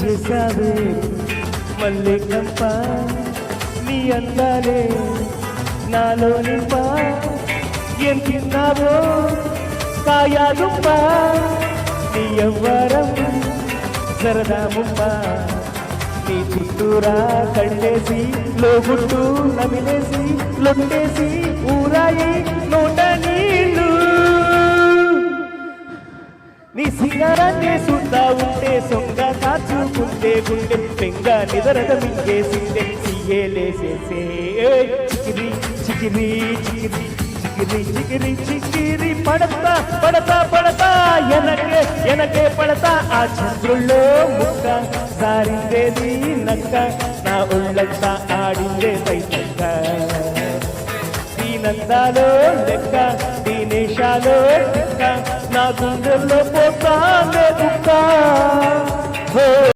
చేసావే మళ్ళీ కంప నీ అందాలే నాలో నింప ఏం తిన్నావో కాయాదుంప నీ ఎవ్వరం సరదా ముంప నీ చుట్టూరా కళ్ళేసి లోగుట్టు నమిలేసి లొట్టేసి ఊరాయి నోట నీళ్ళు నీ సింగారాన్ని చూద్దా ఉంటే సొంగ కాచుకుంటే గుండె పెంగ నిదరద మింగేసిందే సియ్యేలేసేసే చికిరి చికిరి చికిరి చికిరి చికిరి చికిరి పడతా పడతా పడతా ఎనకే ఎనకే పడతా ఆ చంద్రుల్లో ముక్క సారిందేది నక్క నా ఒళ్ళంతా ఆడిందే తైతక్క దీనందాలో లెక్క దీనేశాలో లెక్క నా గుండెల్లో పోతా